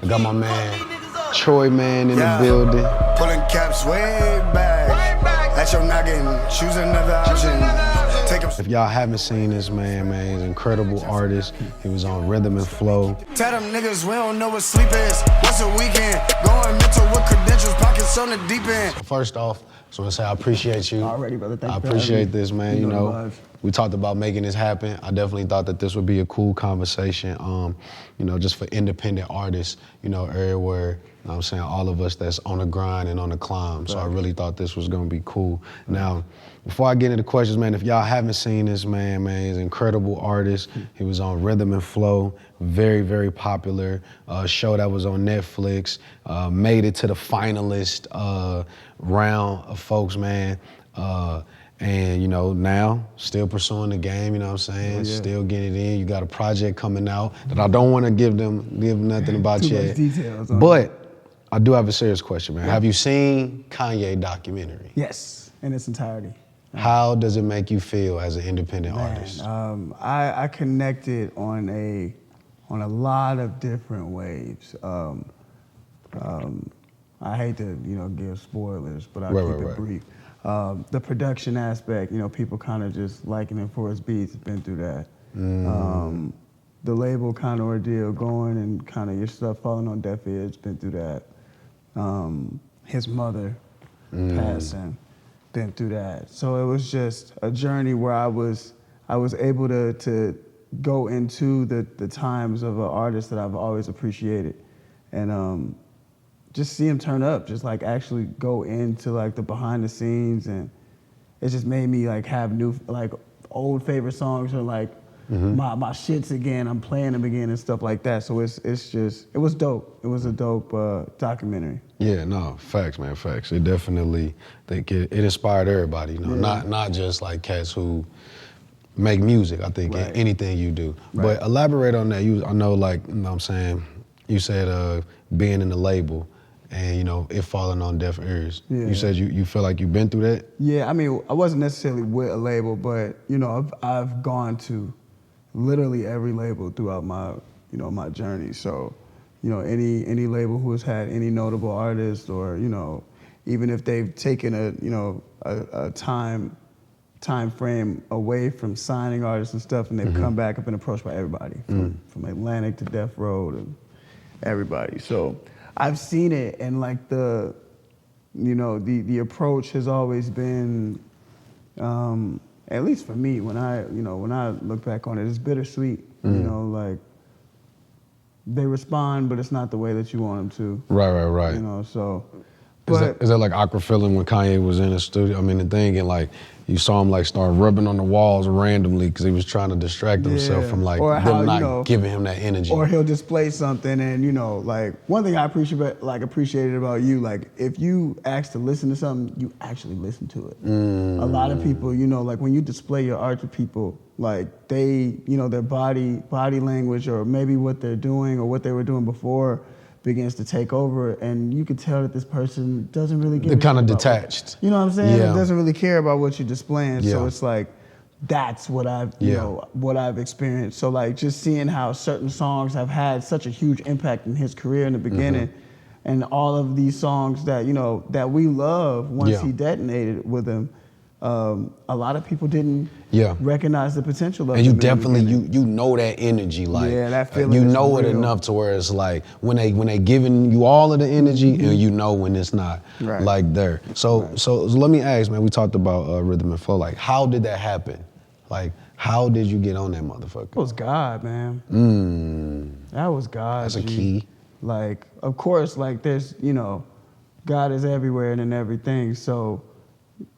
I got my man Troyman in the building. Pulling caps way back. At your noggin, choose another option. Take him. If y'all haven't seen this man, he's an incredible artist. He was on Rhythm and Flow. Tell them niggas we don't know what sleep is. What's a weekend? Going mental with credentials, pockets on the deep end. First off, so I say I appreciate you. Already, brother. Thank you. I appreciate this, man. You know, we talked about making this happen. I definitely thought that this would be a cool conversation. You know, just for independent artists. You know, everywhere. You know what I'm saying, all of us that's on the grind and on the climb. So I really thought this was gonna be cool. Now, before I get into questions, man, if y'all haven't seen this man, he's an incredible artist. He was on Rhythm and Flow, very, very popular show that was on Netflix, made it to the finalist round of folks, man. And, you know, now, still pursuing the game, you know what I'm saying? Still getting it in. You got a project coming out that I don't want to give nothing about yet. Details but I do have a serious question, man. Have you seen Kanye Documentary? Yes, in its entirety. How does it make you feel as an independent artist? I connected on a lot of different waves. I hate to give spoilers, but I'll keep it brief. The production aspect, people kind of just liking him for his beats. Been through that. The label kind of ordeal going and kind of your stuff falling on deaf ears. Been through that. His mother passing. Been through that. So it was just a journey where I was able to go into the times of an artist that I've always appreciated, and just see him turn up, just like actually go into like the behind the scenes, and it just made me like have new like old favorite songs or like my shits again. I'm playing them again and stuff like that. So it was dope. It was a dope documentary. Yeah, no, facts, man, facts. It definitely, it inspired everybody, not just like cats who make music. I think in anything you do. But elaborate on that. I know, like, you know what I'm saying, you said being in the label and, it falling on deaf ears. Yeah. You said you feel like you've been through that? Yeah, I mean, I wasn't necessarily with a label, but, I've gone to literally every label throughout my, my journey. So, any label who has had any notable artist, or even if they've taken a time frame away from signing artists and stuff, and they've come back, I've been approached by everybody from Atlantic to Death Row and everybody. So I've seen it, and like the approach has always been, at least for me, when I look back on it, it's bittersweet. Like, they respond, but it's not the way that you want them to. Right. So. Is that like awkward feeling when Kanye was in the studio? I mean, the thing, and like, you saw him like start rubbing on the walls randomly because he was trying to distract himself from like them not giving him that energy. Or he'll just play something, and like one thing I appreciated about you, like if you ask to listen to something, you actually listen to it. A lot of people, like when you display your art to people, like they, their body language, or maybe what they're doing or what they were doing before, begins to take over, and you can tell that this person doesn't really give a shit. They're kind of detached. You know what I'm saying? Yeah. It doesn't really care about what you're displaying. Yeah. So it's like, that's what I've what I've experienced. So like just seeing how certain songs have had such a huge impact in his career in the beginning, and all of these songs that that we love once he detonated with them. A lot of people didn't recognize the potential of it. And you definitely, you know that energy, like, that feeling you know is it real. enough to where it's like, when they giving you all of the energy, and you know when it's not like there. So let me ask, man, we talked about Rhythm and Flow, like, how did that happen? Like, how did you get on that motherfucker? It was God, man. That was God. That's a key. Like, of course, like there's, God is everywhere and in everything, so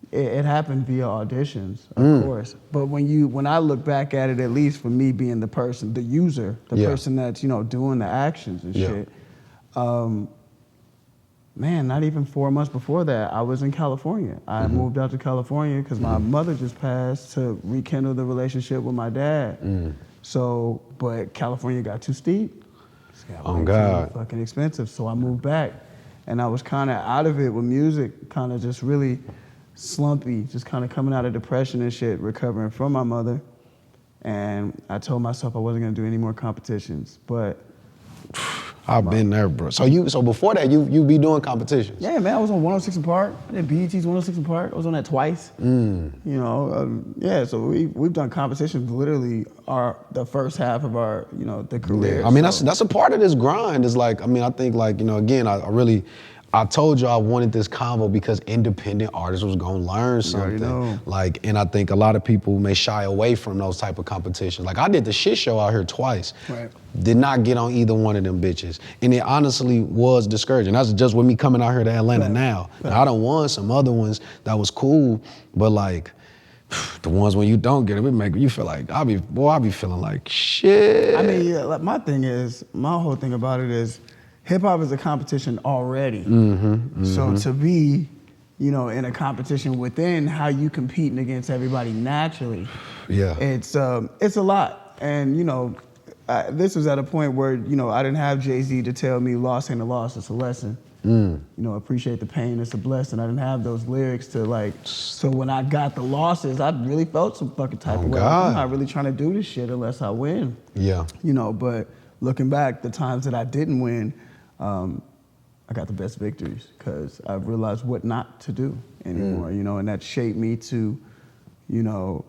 it happened via auditions, of course. But when I look back at it, at least for me being the person, the user, the person that's, doing the actions and shit, man, not even 4 months before that, I was in California. I moved out to California because my mother just passed, to rekindle the relationship with my dad. So, but California got too steep. Oh, God. Too fucking expensive. So I moved back, and I was kind of out of it with music, kind of just really slumpy, just kind of coming out of depression and shit, recovering from my mother. And I told myself I wasn't gonna do any more competitions, but I've been there, bro. So before that, you be doing competitions? Yeah, man. I was on 106 & Park. I did BET's 106 & Park. I was on that twice. You know, yeah. So we've done competitions. Literally, the first half of our the career. Yeah. I mean, that's a part of this grind. Is like, I mean, I think like again, I told you I wanted this convo because independent artists was gonna learn something. Like, and I think a lot of people may shy away from those type of competitions. Like, I did the shit show out here twice. Right. Did not get on either one of them bitches. And it honestly was discouraging. That's just with me coming out here to Atlanta now. And I done won some other ones that was cool, but like, the ones when you don't get it make you feel like, I be feeling like shit. I mean, yeah, like my whole thing about it is, hip hop is a competition already. So to be, in a competition within how you competing against everybody naturally, it's a lot. And this was at a point where I didn't have Jay-Z to tell me loss ain't a loss, it's a lesson. Appreciate the pain, it's a blessing. I didn't have those lyrics to like. So when I got the losses, I really felt some fucking type of way. I'm not really trying to do this shit unless I win. Yeah. But looking back, the times that I didn't win, I got the best victories because I realized what not to do anymore, and that shaped me to,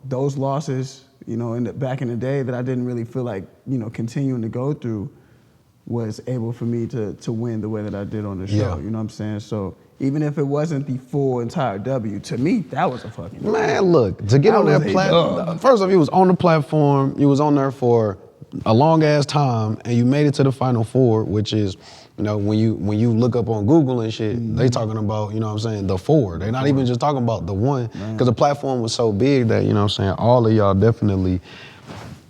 those losses, back in the day that I didn't really feel like, continuing to go through was able for me to win the way that I did on the show, you know what I'm saying? So even if it wasn't the full entire W, to me, that was a fucking W. Man, look, to get on that platform, first off, you was on the platform, you was on there for a long ass time, and you made it to the Final Four, which is, when you look up on Google and shit, they talking about, the four. They're not even just talking about the one, because the platform was so big that, all of y'all definitely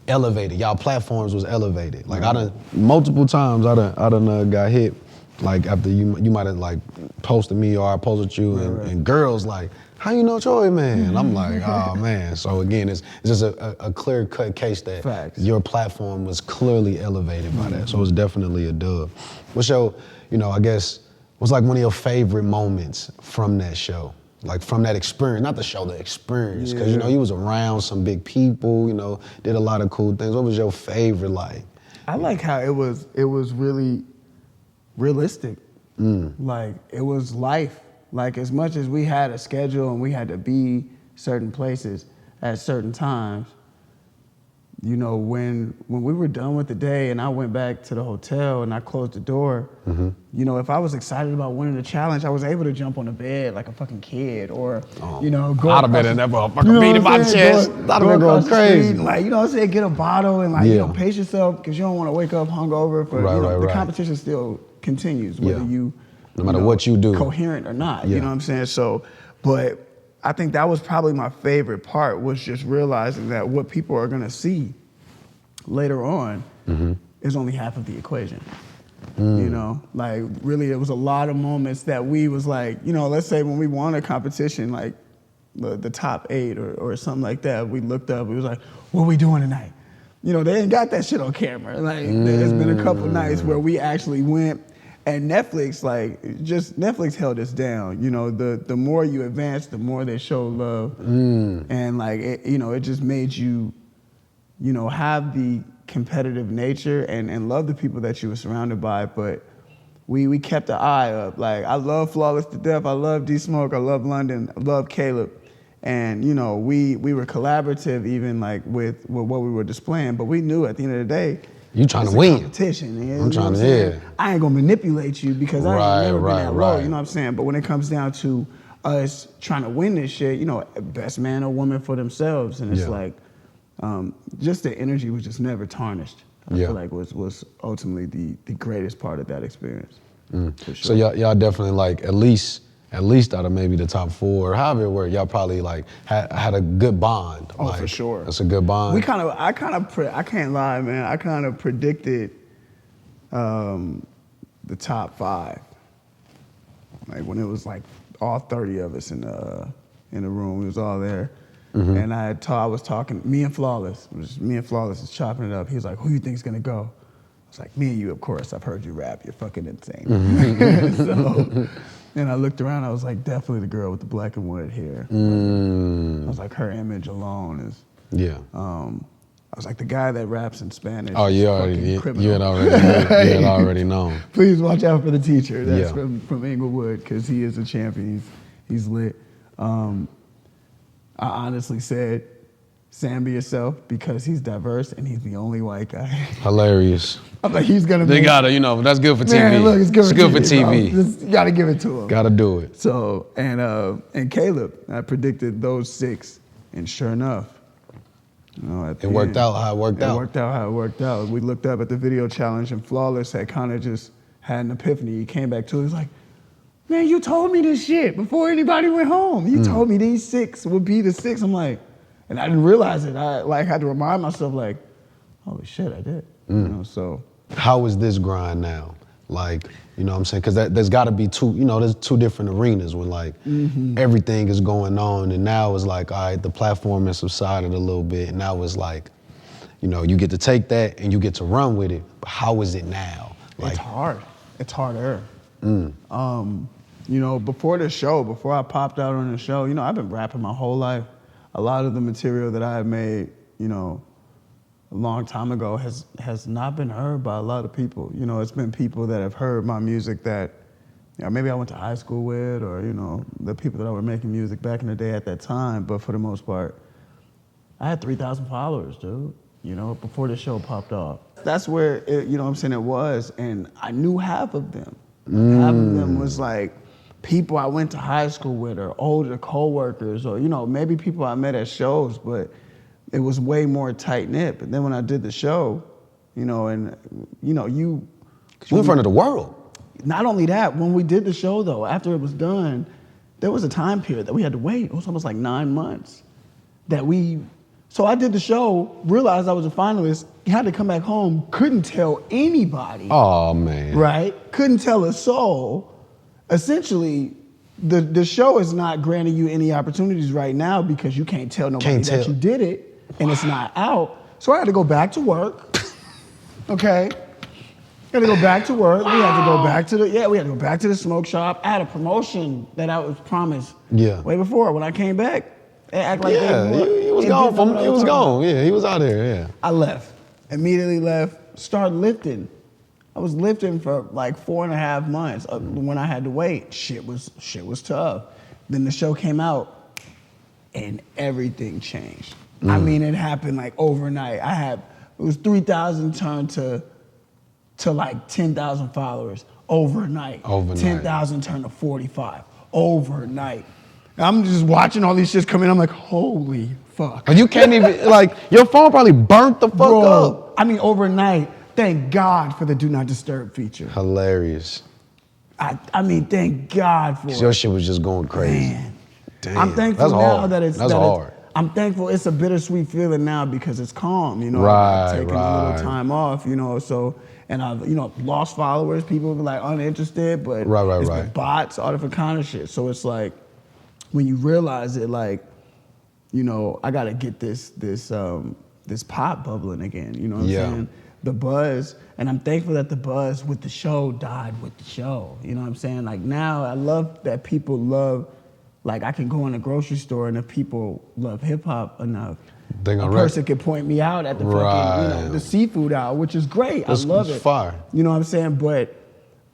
elevated. Y'all platforms was elevated. Like multiple times I done got hit, like after you might have like posted me or I posted you, and girls like, how you know Troyman? I'm like, oh man. So again, it's just a clear-cut case that your platform was clearly elevated by that. So it's definitely a dub. What's your, I guess, what's like one of your favorite moments from that show? Like from that experience, not the show, the experience. Because you was around some big people, did a lot of cool things. What was your favorite like? I like how it was really realistic. Like it was life. Like as much as we had a schedule and we had to be certain places at certain times, when we were done with the day and I went back to the hotel and I closed the door, if I was excited about winning the challenge, I was able to jump on the bed like a fucking kid, or go. I'd have been in that motherfucker beating my chest. I'd have been going crazy. Like get a bottle and pace yourself because you don't want to wake up hungover. The competition still continues whether you. No matter what you do. Coherent or not, you know what I'm saying? So, but I think that was probably my favorite part, was just realizing that what people are gonna see later on is only half of the equation. Like really there was a lot of moments that we was like, let's say when we won a competition, like the top 8 or something like that, we looked up, we was like, what are we doing tonight? They ain't got that shit on camera. Like there's been a couple nights where we actually went. And Netflix, Netflix held us down. The more you advance, the more they show love. And it just made you, have the competitive nature and love the people that you were surrounded by. But we kept the eye up. Like I love Flawless to death. I love D Smoke. I love London. I love Caleb. And we were collaborative even like with what we were displaying. But we knew at the end of the day, you trying to win. Competition. I'm trying to, I ain't gonna manipulate you because I ain't never been that low, you know what I'm saying? But when it comes down to us trying to win this shit, best man or woman for themselves. And it's like, just the energy was just never tarnished. I feel like was ultimately the greatest part of that experience. For sure. So y'all definitely like at least out of maybe the top 4, or however it worked, y'all probably like had a good bond. Oh, for sure. That's a good bond. I can't lie, man. I kind of predicted the top 5. Like when it was like all 30 of us in the room, we was all there. And I was talking, me and Flawless is chopping it up. He was like, who you think's gonna go? I was like, me and you, of course. I've heard you rap. You're fucking insane. So, and I looked around. I was like, definitely the girl with the black and white hair. I was like, her image alone is. Yeah. was like, the guy that raps in Spanish. Oh, you had already known. Please watch out for the teacher. That's from Inglewood, because he is a champion. He's lit. I honestly said, Sam, be yourself, because he's diverse and he's the only white guy. Hilarious. I'm like, he's gonna. They gotta, that's good for TV. Man, look, it's good for TV. TV. You gotta give it to him. Gotta do it. So and Caleb, I predicted those 6, and sure enough, it worked out how it worked out. It worked out how it worked out. We looked up at the video challenge, and Flawless had kind of just had an epiphany. He came back to it. He was like, man, you told me this shit before anybody went home. You told me these 6 would be the 6. I'm like, and I didn't realize it. I had to remind myself, like, holy shit, I did. So. How is this grind now? Like, you know what I'm saying? Because there's got to be there's 2 different arenas when, like, everything is going on. And now it's like, all right, the platform has subsided a little bit. And now it's like, you get to take that and you get to run with it. But how is it now? Like, it's hard. It's harder. Before the show, before I popped out on the show, I've been rapping my whole life. A lot of the material that I have made, a long time ago has not been heard by a lot of people. It's been people that have heard my music that maybe I went to high school with, or, the people that were making music back in the day at that time. But for the most part, I had 3,000 followers, dude, before the show popped off. That's where, it was. And I knew half of them. Half of them was like people I went to high school with, or older coworkers, or, maybe people I met at shows, but it was way more tight-knit. But then when I did the show, you in front of the world. Not only that, when we did the show, though, after it was done, there was a time period that we had to wait. It was almost like 9 months so I did the show, realized I was a finalist, had to come back home, couldn't tell anybody. Oh, man. Right? Couldn't tell a soul. Essentially, the show is not granting you any opportunities right now because you can't tell nobody that you did it, and it's not out. So I had to go back to work. Okay? Had to go back to work. We had to go back to the smoke shop. I had a promotion that I was promised way before. When I came back, they act like he was gone. He was gone. Yeah, he was out there. Yeah. I left. Immediately left. Started lifting. I was lifting for like 4.5 months when I had to wait. Shit was tough. Then the show came out, and everything changed. I mean, it happened like overnight. It was 3,000 turned to like 10,000 followers overnight. 10,000 turned to 45 overnight. I'm just watching all these shits come in. I'm like, holy fuck. You can't even, like, your phone probably burnt the fuck up. I mean, overnight, thank God for the Do Not Disturb feature. Hilarious. I mean, thank God for it. Your shit was just going crazy. Man. Damn. I'm thankful now that it's hard. I'm thankful it's a bittersweet feeling now because it's calm, Right, I've taken a little time off, so, and I've, lost followers. People were like uninterested, but it's been bots, all different kind of shit. So it's like, when you realize it, like, I gotta get this pot bubbling again. You know what I'm saying? The buzz, and I'm thankful that the buzz with the show died with the show. You know what I'm saying? Like now, I love that people love. Like I can go in a grocery store, and if people love hip hop enough, a person can point me out at the fucking, the seafood aisle, which is great. I love it. Fire. You know what I'm saying? But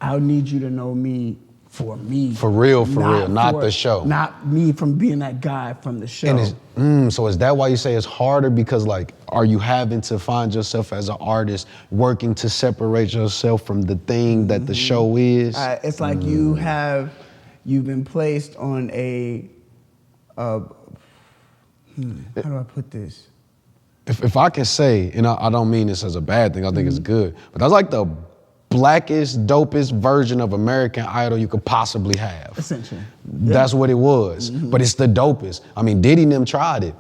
I'll need you to know me. For me. For real, not the show. Not me from being that guy from the show. And so is that why you say it's harder? Because like, are you having to find yourself as an artist working to separate yourself from the thing that the show is? It's like you've been placed on a, how do I put this? If I can say, and I don't mean this as a bad thing, I think it's good, but that's like the blackest, dopest version of American Idol you could possibly have. Essentially. That's what it was. But it's the dopest. I mean, Diddy and them tried it.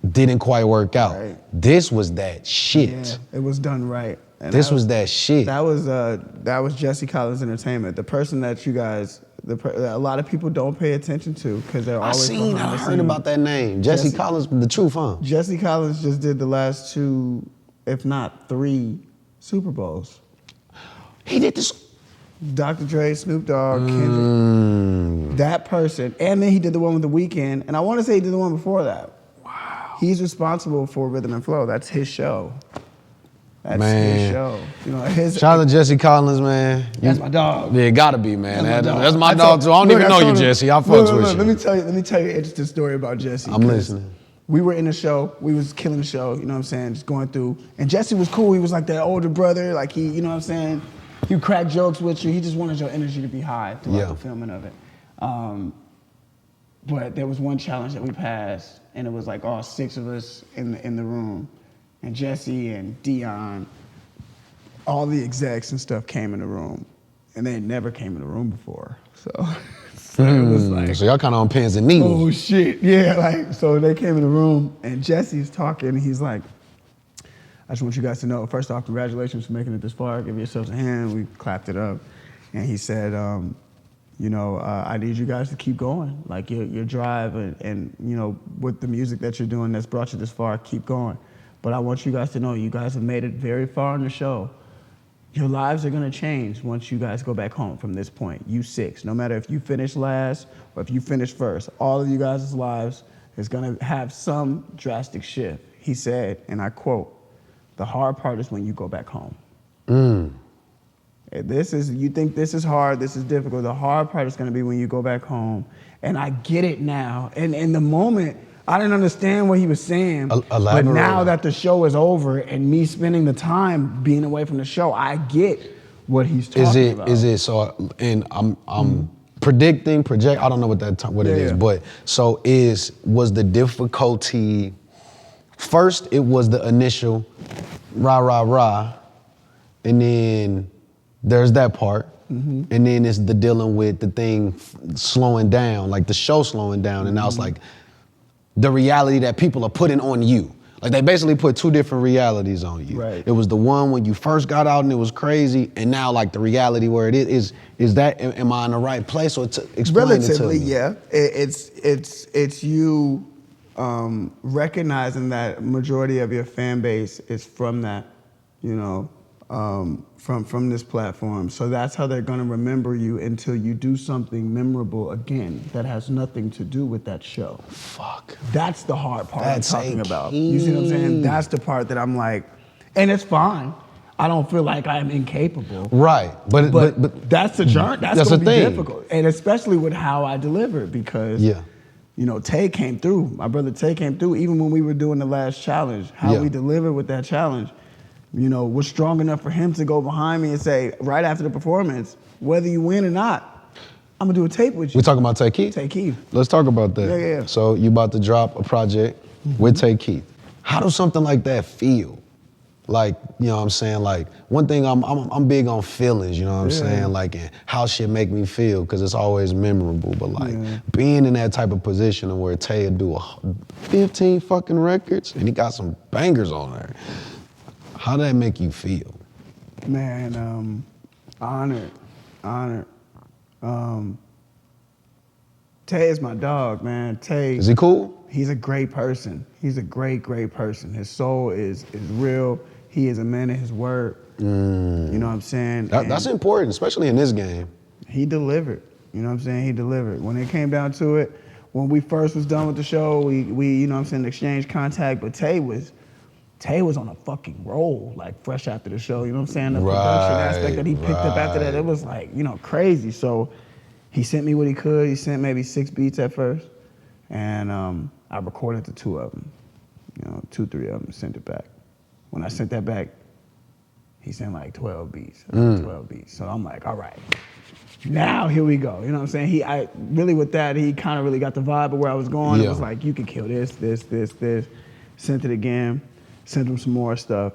Didn't quite work out. Right. This was that shit. Yeah, it was done right. And this was that shit. That was Jesse Collins Entertainment. The person that you guys, a lot of people don't pay attention to because they're always I heard about that name. Jesse Collins, the truth, huh? Jesse Collins just did the last 2, if not 3, Super Bowls. He did this. Dr. Dre, Snoop Dogg, Kendrick. That person. And then he did the one with The Weeknd. And I want to say he did the one before that. Wow. He's responsible for Rhythm and Flow. That's his show. That's man. his show. You know, shout out to Jesse Collins, man. That's my dog. Yeah, gotta be, man. That's my I dog too. I don't even know you, him, Jesse. I fucks with you. Let me tell you an interesting story about Jesse. I'm listening. We were in the show. We was killing the show. You know what I'm saying? Just going through. And Jesse was cool. He was like that older brother. Like he, you know what I'm saying? He would crack jokes with you. He just wanted your energy to be high throughout the filming of it. But there was one challenge that we passed, and it was like all 6 of us in the room, and Jesse and Dion, all the execs and stuff came in the room, and they had never came in the room before. So it was like, so y'all kind of on pins and needles. oh shit, yeah. Like so they came in the room, and Jesse's talking, and he's like, I just want you guys to know, first off, congratulations for making it this far. Give yourselves a hand. We clapped it up, and he said, you know, I need you guys to keep going. Like your drive and you know, with the music that you're doing that's brought you this far, keep going. But I want you guys to know you guys have made it very far in the show. Your lives are gonna change once you guys go back home from this point. You 6, no matter if you finish last or if you finish first, all of you guys' lives is gonna have some drastic shift. He said, and I quote, "The hard part is when you go back home." You think this is hard, this is difficult. The hard part is gonna be when you go back home. And I get it now. And in the moment, I didn't understand what he was saying. But now that the show is over and me spending the time being away from the show, I get what he's talking about. Is it so? And I'm predicting, I don't know what it is, but so was the difficulty? First, it was the initial rah rah rah, and then there's that part, and then it's the dealing with the thing slowing down, like the show slowing down, and now it's like the reality that people are putting on you. Like they basically put 2 different realities on you. Right. It was the one when you first got out and it was crazy, and now like the reality where it is that, am I in the right place? Or explain Relatively, it to me. yeah. It's you recognizing that majority of your fan base is from that, you know, from this platform. So that's how they're gonna remember you until you do something memorable again that has nothing to do with that show. Fuck. That's the hard part That's I'm talking about. You see what I'm saying? That's the part that I'm like, and it's fine. I don't feel like I'm incapable. Right, but that's the journey. That's gonna be difficult, and especially with how I deliver it, because you know, Tay came through. My brother Tay came through. Even when we were doing the last challenge, how we delivered with that challenge, you know, was strong enough for him to go behind me and say, right after the performance, whether you win or not, I'm gonna do a tape with you. We talking about Tay Keith? Tay Keith. Let's talk about that. Yeah. So you about to drop a project with Tay Keith. How does something like that feel? Like, you know what I'm saying? Like, one thing I'm big on feelings, you know what I'm saying? Like, and how shit make me feel, because it's always memorable. But like, being in that type of position where Tay would do 15 fucking records, and he got some bangers on there. How did that make you feel? Man, honored. Tay is my dog, man. Tay. Is he cool? He's a great person. He's a great person. His soul is real. He is a man of his word. You know what I'm saying? That's important, especially in this game. He delivered. You know what I'm saying? He delivered. When it came down to it, when we first was done with the show, we you know what I'm saying, exchanged contact, but Tay was on a fucking roll, like fresh after the show, you know what I'm saying? The production aspect that he picked up after that, it was like, you know, crazy. So he sent me what he could. He sent maybe 6 beats at first, and I recorded the 2 of them, you know, 2, 3 of them, sent it back. When I sent that back, he sent like 12 beats, 12 beats. So I'm like, all right, now here we go. You know what I'm saying? I really with that, he kind of really got the vibe of where I was going. It was like, you could kill this. Sent it again, sent him some more stuff.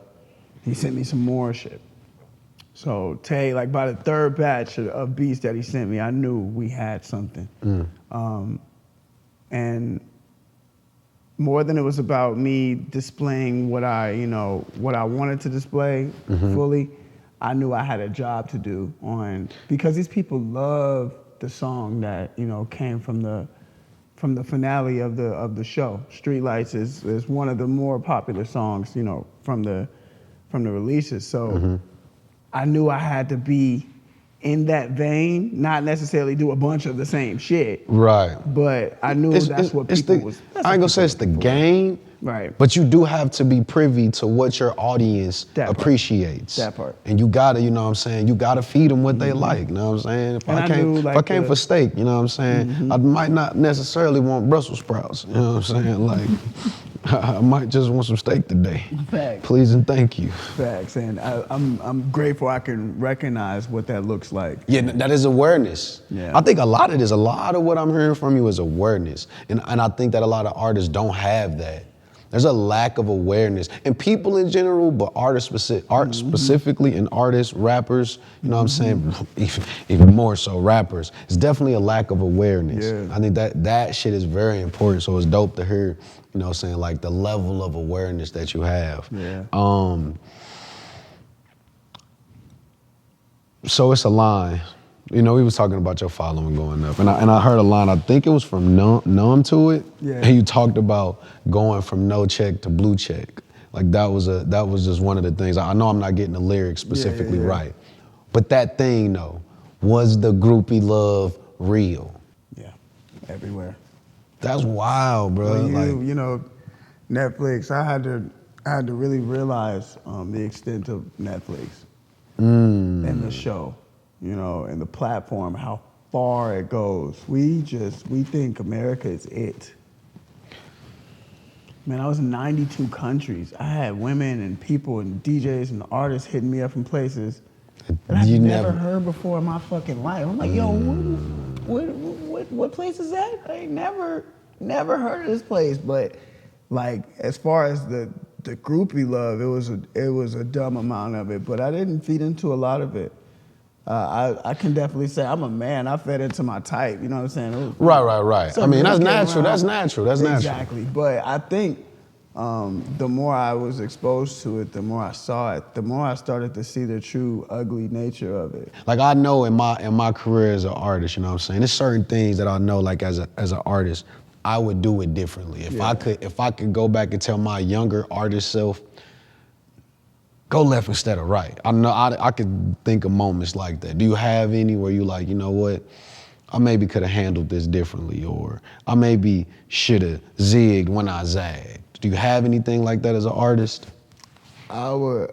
He sent me some more shit. So Tay, like by the 3rd batch of beats that he sent me, I knew we had something. And more than it was about me displaying what I wanted to display fully, I knew I had a job to do because these people love the song that, you know, came from the finale of the show. Streetlights is one of the more popular songs, you know, from the releases. So I knew I had to be in that vein, not necessarily do a bunch of the same shit. Right. But I knew that's what people was. I ain't gonna say it's the game, Right. But you do have to be privy to what your audience appreciates. That part. And you gotta, you know what I'm saying, you gotta feed them what they like, you know what I'm saying? If I came for steak, you know what I'm saying, I might not necessarily want Brussels sprouts, you know what I'm saying? Like, I might just want some steak today. Facts. Please and thank you. Facts, and I'm grateful I can recognize what that looks like. Yeah, that is awareness. Yeah. I think a lot of what I'm hearing from you is awareness. And I think that a lot of artists don't have that. There's a lack of awareness. And people in general, but art specifically, and artists, rappers, you know what I'm saying? Even more so rappers. It's definitely a lack of awareness. Yeah. I think that shit is very important. So it's dope to hear, you know what I'm saying, like the level of awareness that you have. Yeah. So it's a line. You know, we was talking about your following going up, and I heard a line. I think it was from Numb to It, yeah. And you talked about going from no check to blue check. Like that was just one of the things. I know I'm not getting the lyrics specifically right, but that thing though, was the groupie love real? Yeah, everywhere. That's wild, bro. Well, you know, Netflix. I had to really realize the extent of Netflix and the show. You know, and the platform, how far it goes. We think America is it. Man, I was in 92 countries. I had women and people and DJs and artists hitting me up from places that I've never heard before in my fucking life. I'm like, yo, what place is that? I ain't never heard of this place. But like, as far as the groupie love, it was a dumb amount of it. But I didn't feed into a lot of it. I can definitely say I'm a man. I fed into my type. You know what I'm saying? Right. I mean, that's natural. That's natural. Exactly. But I think the more I was exposed to it, the more I saw it, the more I started to see the true ugly nature of it. Like I know in my career as an artist, you know what I'm saying? There's certain things that I know, like as an artist, I would do it differently. If I could go back and tell my younger artist self, go left instead of right. I know I could think of moments like that. Do you have any where you like, you know what, I maybe could have handled this differently, or I maybe should have zigged when I zagged? Do you have anything like that as an artist? I would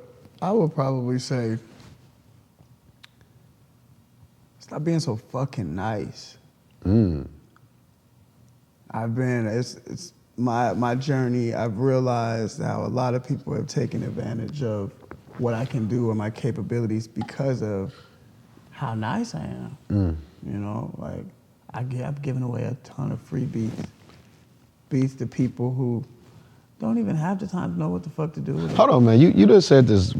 probably say, stop being so fucking nice. It's my journey. I've realized how a lot of people have taken advantage of what I can do and my capabilities because of how nice I am. You know, like I've given away a ton of free beats to people who don't even have the time to know what the fuck to do with it. Hold on, man. You just said this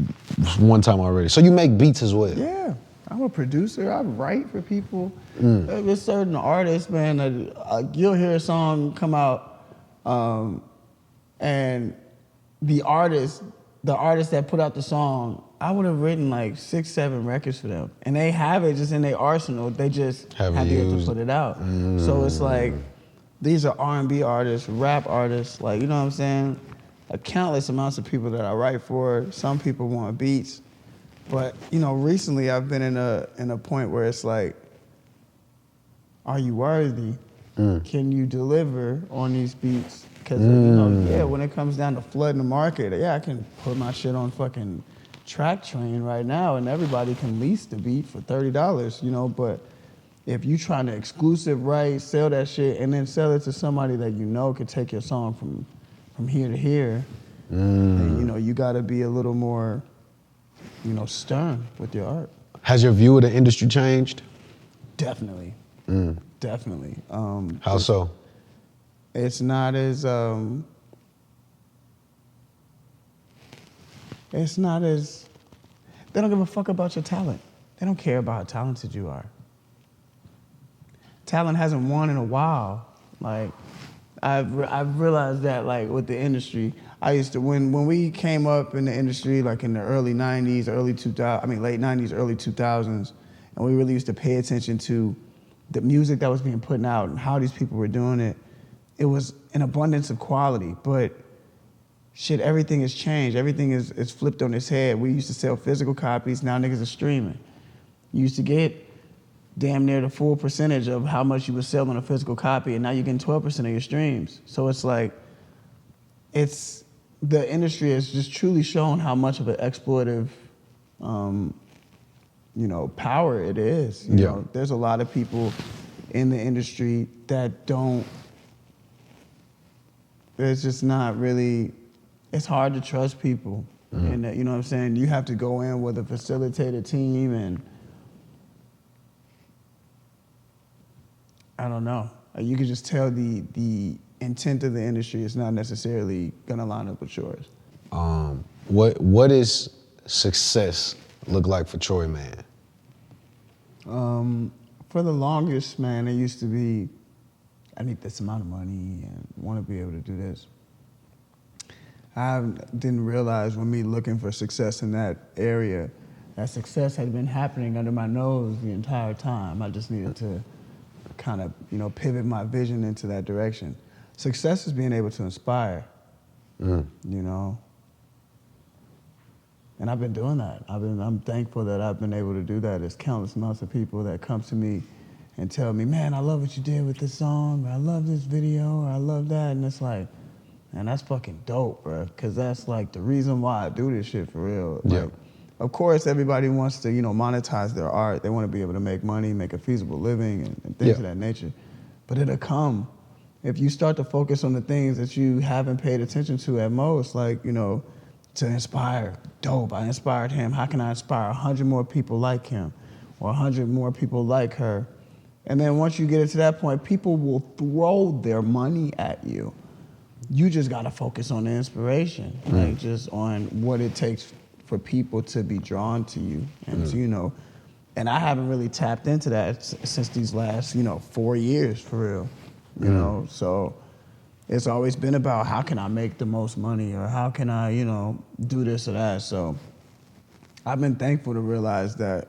one time already. So you make beats as well? Yeah. I'm a producer. I write for people. There's certain artists, man, that you'll hear a song come out, and the artist that put out the song, I would have written like 6-7 records for them, and they have it just in their arsenal. They just have yet to put it out. So it's like, these are R&B artists, rap artists, like, you know what I'm saying? Countless amounts of people that I write for. Some people want beats. But, you know, recently I've been in a point where it's like, are you worthy? Can you deliver on these beats? Because, you know, when it comes down to flooding the market, I can put my shit on fucking Track Train right now and everybody can lease the beat for $30, you know, but if you trying to exclusive right, sell that shit, and then sell it to somebody that you know could take your song from here to here, then, you know, you gotta be a little more, you know, stern with your art. Has your view of the industry changed? Definitely. Definitely. How so? It's not as they don't give a fuck about your talent. They don't care about how talented you are. Talent hasn't won in a while. Like, I've realized that, like, with the industry. I used to, when we came up in the industry, like in the early 90s, late 90s, early 2000s, and we really used to pay attention to the music that was being put out and how these people were doing it. It was an abundance of quality, but shit, everything has changed. Everything is flipped on its head. We used to sell physical copies, now niggas are streaming. You used to get damn near the full percentage of how much you would sell on a physical copy, and now you're getting 12% of your streams. So it's like, it's the industry has just truly shown how much of an exploitive, power it is. You know, there's a lot of people in the industry that don't. It's just not really. It's hard to trust people, and you know what I'm saying. You have to go in with a facilitated team, and I don't know. You can just tell the intent of the industry is not necessarily gonna line up with yours. What is success look like for Troyman? For the longest, man, it used to be, I need this amount of money and want to be able to do this. I didn't realize when me looking for success in that area, that success had been happening under my nose the entire time. I just needed to kind of, pivot my vision into that direction. Success is being able to inspire, And I've been doing that. I'm thankful that I've been able to do that. There's countless amounts of people that come to me and tell me, man, I love what you did with this song, or I love this video, or I love that. And it's like, man, that's fucking dope, bro. Because that's like the reason why I do this shit for real. Yeah. Like, of course, everybody wants to, monetize their art. They want to be able to make money, make a feasible living, and things of that nature. But it'll come if you start to focus on the things that you haven't paid attention to at most, like, to inspire. Dope, I inspired him. How can I inspire 100 more people like him or 100 more people like her? And then once you get it to that point, people will throw their money at you. You just got to focus on the inspiration, like just on what it takes for people to be drawn to you. And, and I haven't really tapped into that since these last, 4 years, for real, So it's always been about how can I make the most money or how can I, do this or that. So I've been thankful to realize that,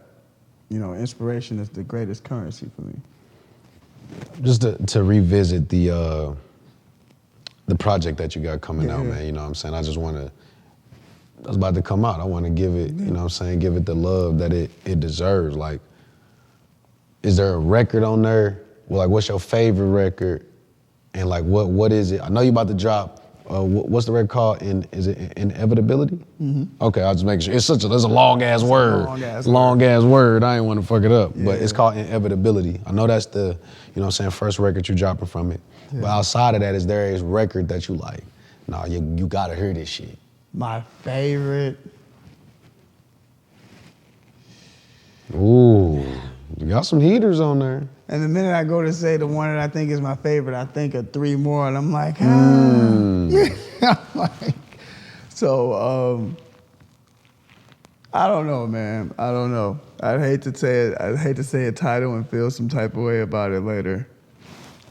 inspiration is the greatest currency for me. Just to revisit the project that you got coming out, man, you know what I'm saying? I just want to, that's about to come out. I want to give it, you know what I'm saying, give it the love that it deserves. Like, is there a record on there? Well, like, what's your favorite record? And like, what is it? I know you about to drop. What's the record called? Is it Inevitability? Mm-hmm. Okay, I'll just make sure. There's a long ass word. Long ass word. I ain't want to fuck it up. But it's called Inevitability. I know that's the, first record you dropping from it. Yeah. But outside of that, is there a record that you like? No, you gotta hear this shit. My favorite. Ooh, you got some heaters on there. And the minute I go to say the one that I think is my favorite, I think of 3 more, and I'm like, I don't know, man. I don't know. I'd hate to say a title and feel some type of way about it later.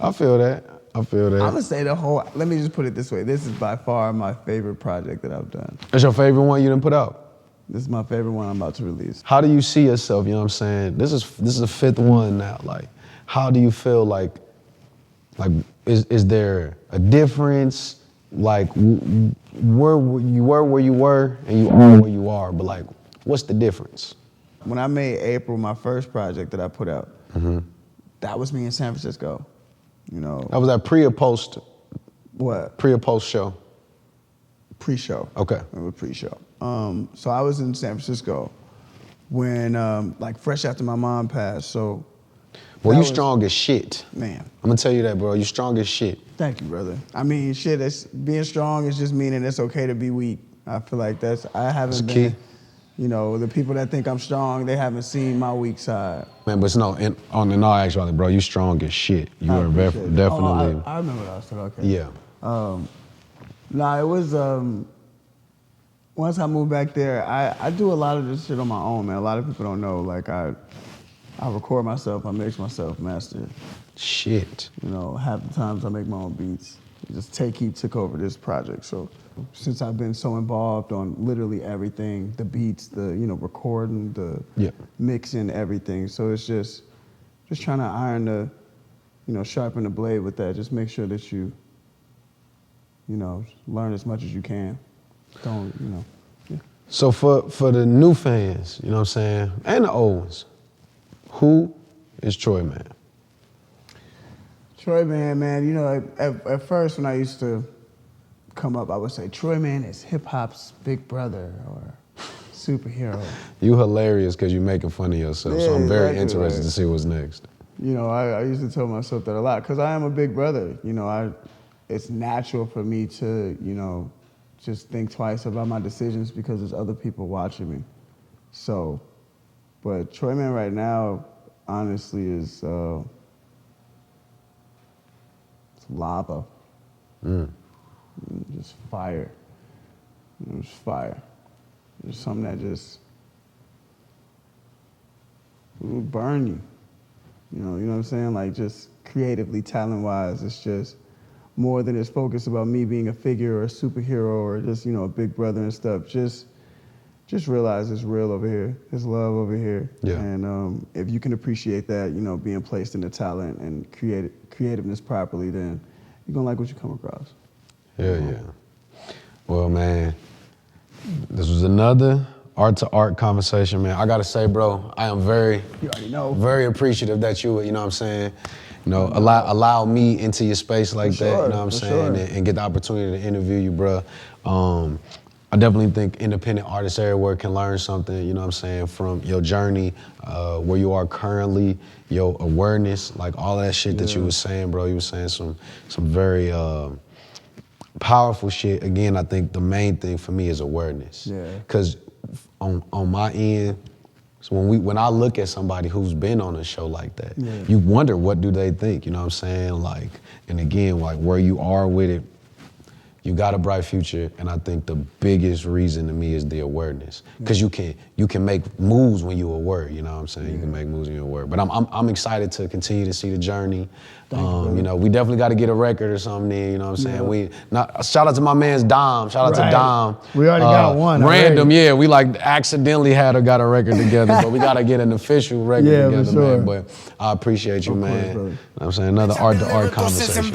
I feel that. I'm gonna say let me just put it this way. This is by far my favorite project that I've done. That's your favorite one you done put out? This is my favorite one I'm about to release. How do you see yourself, you know what I'm saying? This is the 5th one now. Like, how do you feel like is there a difference? Like, where you were and you are where you are, but like, what's the difference? When I made April my first project that I put out, that was me in San Francisco. That was that pre or post? What? Pre or post show? Pre-show. Okay. It was pre-show. So I was in San Francisco when, fresh after my mom passed. So. Well, you strong as shit. Man. I'm gonna tell you that, bro. You strong as shit. Thank you, brother. I mean, being strong is just meaning it's okay to be weak. I feel like I haven't been. Key. The people that think I'm strong, they haven't seen my weak side. Man, but no, in all actuality, bro, you strong as shit. You are definitely. Oh, I remember that. I said, okay. Yeah. It was, once I moved back there, I do a lot of this shit on my own, man. A lot of people don't know. Like, I record myself, I mix myself, master. Shit. Half the times I make my own beats. Just he took over this project. So since I've been so involved on literally everything, the beats, the recording, the mixing, everything. So it's just trying to iron sharpen the blade with that. Just make sure that you learn as much as you can. Don't. So for the new fans, you know what I'm saying, and the old ones, who is Troyman? Troyman, man, at first when I used to come up, I would say Troyman is hip hop's big brother or superhero. You hilarious because you're making fun of yourself. Yeah, so I'm very exactly, interested to see what's next. You know, I used to tell myself that a lot because I am a big brother. You know, it's natural for me to, you know, just think twice about my decisions because there's other people watching me. So, but Troyman right now, honestly, is it's lava. Just fire. Just fire. Just something that just will burn you. You know what I'm saying? Like just creatively, talent-wise, it's just more than it's focused about me being a figure or a superhero or just, you know, a big brother and stuff. Just realize it's real over here. It's love over here. Yeah. And if you can appreciate that, you know, being placed in the talent and creativeness properly, then you're gonna like what you come across. Yeah. Well, man, this was another art-to-art conversation, man. I gotta say, bro, I am very appreciative that you know what I'm saying, you know, allow me into your space like that, you know what I'm saying, and get the opportunity to interview you, bro. I definitely think independent artists everywhere can learn something, you know what I'm saying, from your journey, where you are currently, your awareness, like all that shit that you was saying, bro. You was saying some very powerful shit. Again, I think the main thing for me is awareness. Yeah. Because on my end, so when I look at somebody who's been on a show like that, you wonder what do they think, you know what I'm saying? Like, and again, like where you are with it, you got a bright future, and I think the biggest reason to me is the awareness. Because you can make moves when you're aware, you know what I'm saying? You can make moves when you're aware. But I'm excited to continue to see the journey. You know, we definitely got to get a record or something there, you know what I'm saying? Shout out to my man's Dom. Shout out to Dom. We already got one. Random, we like accidentally got a record together, but we got to get an official record together, man. But I appreciate you, man. You know what I'm saying? Another art-to-art conversation.